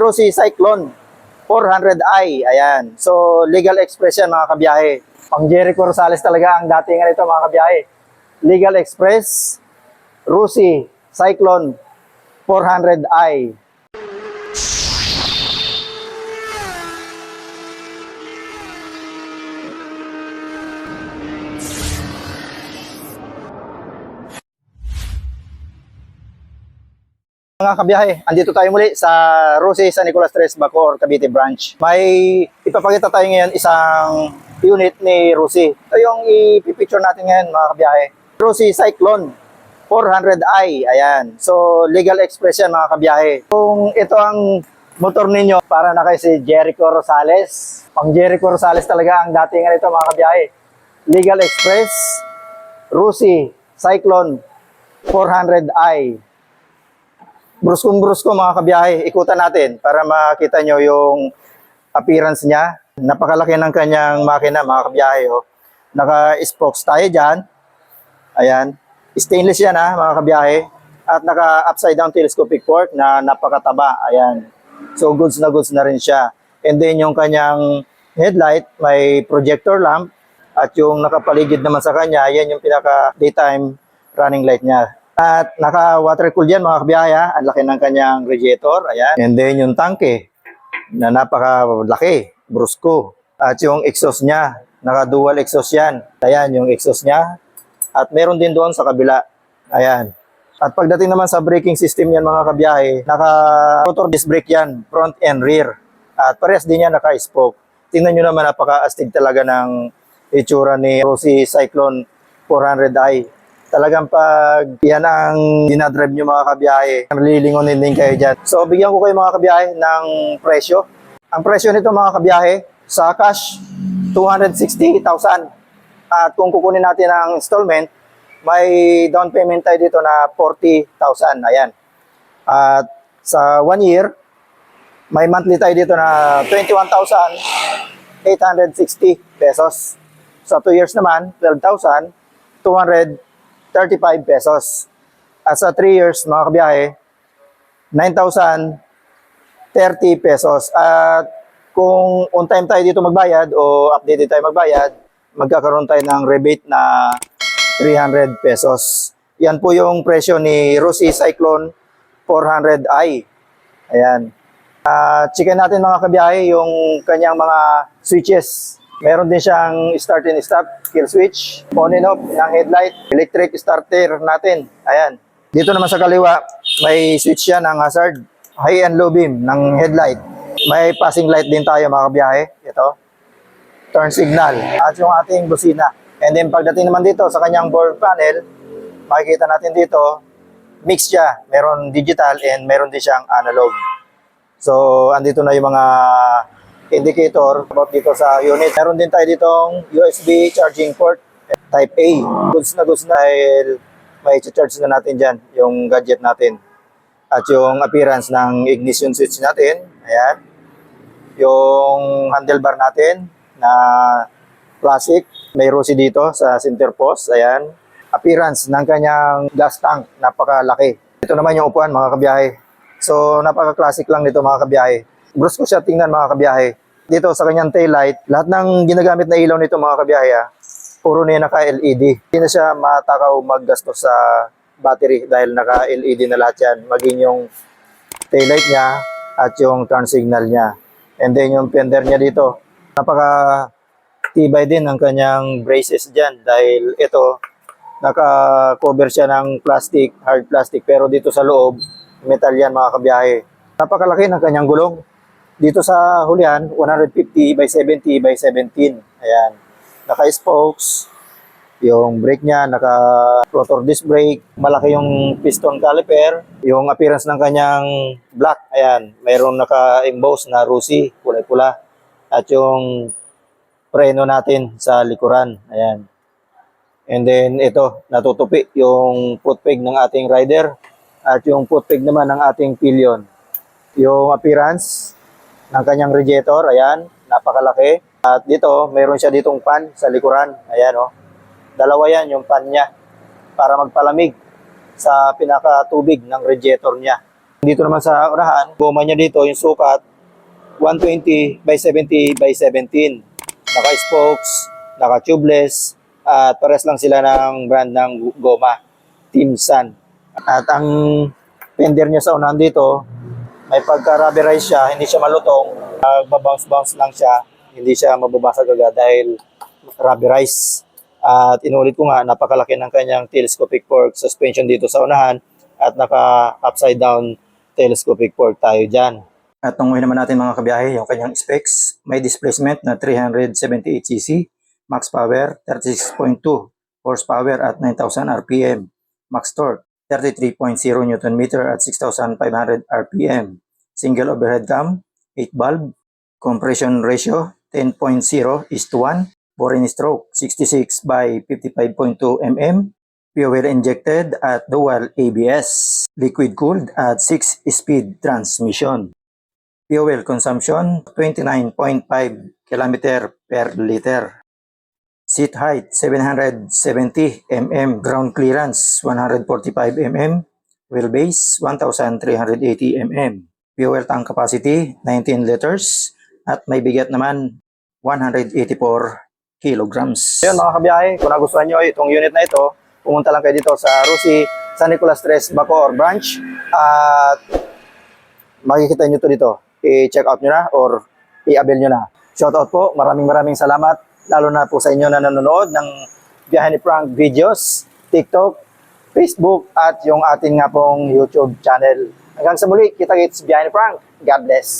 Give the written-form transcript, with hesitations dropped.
Rossi Cyclone 400i. Ayan. So, legal express yan mga kabiyahe. Pang Jericho Rosales talaga ang datingan ito mga kabiyahe. Legal Express Rossi Cyclone 400i. Mga kabiyahe, andito tayo muli sa Rossi San Nicolas Tres Bacoor, Cavite branch. May ipapakita tayo ngayon isang unit ni Rossi. Ito yung ipipicture natin ngayon mga kabiyahe. Rossi Cyclone 400i. Ayan. So, legal express yan mga kabiyahe. Kung ito ang motor ninyo, para na kayo si Jericho Rosales. Pang Jericho Rosales talaga ang datingan ito mga kabiyahe. Legal Express Rossi Cyclone 400i. Bruskong-brusko mga kabiyahe, ikutan natin para makita nyo yung appearance niya. Napakalaki ng kanyang makina mga kabiyahe. Oh. Naka-spokes tayo dyan. Ayan. Stainless yan mga kabiyahe. At naka-upside down telescopic port na napakataba. Ayan. So goods na rin siya. And then yung kanyang headlight, may projector lamp. At yung nakapaligid naman sa kanya, yan yung pinaka daytime running light niya. At naka-water cooled yan mga kabiyahe. Ang laki ng kanyang radiator. Ayan. And then yung tanke na napakalaki, brusko. At yung exhaust niya, naka-dual exhaust yan. Ayan yung exhaust niya. At meron din doon sa kabila. Ayan. At pagdating naman sa braking system yan mga kabiyahe, naka-rotor disc brake yan, front and rear. At parehas din yan naka-spoke. Tingnan nyo naman, napaka-astig talaga ng itsura ni Rossi Cyclone 400i. Talagang pag yan ang dinadrive nyo mga kabiyahe, nalilingonin din kayo dyan. So, bigyan ko kayo mga kabiyahe ng presyo. Ang presyo nito mga kabiyahe, sa cash, 260,000. At kung kukunin natin ang installment, may down payment tayo dito na 40,000. Ayan. At sa 1 year, may monthly tayo dito na 21,860 pesos. Sa 2 years naman, 12,235 pesos. At sa 3 years, mga kabiyahe, 9,030 pesos. At kung on time tayo dito magbayad o updated tayo magbayad, magkakaroon tayo ng rebate na 300 pesos. Yan po yung presyo ni Rossi Cyclone 400i. Ayan. Checkin natin mga kabiyahe yung kanyang mga switches. Meron din siyang start and stop, kill switch, on and off ng headlight, electric starter natin. Ayan. Dito naman sa kaliwa, may switch yan ng hazard, high and low beam ng headlight. May passing light din tayo mga kabiyahe. Ito. Turn signal. At yung ating busina. And then pagdating naman dito sa kanyang board panel, makikita natin dito, mix siya. Meron digital and meron din siyang analog. So, andito na yung mga indicator about dito sa unit. Meron din tayo ditong USB charging port type A. Goods na dahil may charge na natin dyan yung gadget natin. At yung appearance ng ignition switch natin. Ayan. Yung handlebar natin na classic. May Rossi dito sa center post. Ayan. Appearance ng kanyang gas tank. Napakalaki. Ito naman yung upuan mga kabiyahe. So napaka-classic lang nito mga kabiyahe. Brusko siya tingnan mga kabiyahe. Dito sa kanyang taillight, lahat ng ginagamit na ilaw nito mga kabiyahe, puro na naka-LED. Hindi na siya matakaw maggastos sa battery dahil naka-LED na lahat yan. Maging yung taillight niya at yung turn signal niya. And then yung fender niya dito, napaka-tibay din ang kanyang braces dyan dahil ito, naka-cover siya ng plastic, hard plastic. Pero dito sa loob, metal yan mga kabiyahe. Napakalaki ng kanyang gulong. Dito sa hulihan, 150 by 70 by 17. Ayan. Naka-spokes. Yung brake niya, naka-rotor disc brake. Malaki yung piston caliper. Yung appearance ng kanyang black. Ayan. Mayroong naka-emboss na Rossi, kulay-pula. At yung preno natin sa likuran. Ayan. And then ito, natutupi yung foot peg ng ating rider. At yung foot peg naman ng ating pillion. Yung appearance ng kanyang radiator, ayan, napakalaki. At dito, mayroon siya ditong fan sa likuran. Ayan, oh. Dalawa yan, yung fan niya, para magpalamig sa pinakatubig ng radiator niya. Dito naman sa unahan, goma niya dito, yung sukat, 120 by 70 by 17. Naka-spokes, naka-tubeless, at pares lang sila ng brand ng goma, Team Sun. At ang fender niya sa unahan dito, may pagka-rubberize siya, hindi siya malutong, magbabounce-bounce lang siya, hindi siya mababasag agad dahil rubberized. At inulit ko nga, napakalaki ng kanyang telescopic fork suspension dito sa unahan at naka-upside down telescopic fork tayo dyan. At tunguhin naman natin mga kabiyahe yung kanyang specs. May displacement na 378cc, max power 36.2 horsepower at 9,000 RPM, max torque 33.0 Newton meter at 6,500 RPM, single overhead cam, 8 valve, compression ratio 10.0:1, bore stroke 66 by 55.2 mm, fuel injected at dual ABS, liquid cooled at 6-speed transmission. Fuel consumption 29.5 km per liter. Seat height 770 mm, ground clearance 145 mm, wheelbase 1,380 mm. Fuel tank capacity 19 liters at may bigat naman 184 kilograms. Ayun mga kabiyahe, kung nagustuhan nyo itong unit na ito, pumunta lang kayo dito sa Rusi, San Nicolas Tres, Bacoor branch at makikita nyo to dito. I-check out nyo na or i-avail nyo na. Shoutout po, maraming salamat lalo na po sa inyo na nanonood ng Biyahe ni Frank videos, TikTok, Facebook at yung ating nga pong YouTube channel. Hanggang sa muli, kita-kits Biyahe ni Frank. God bless.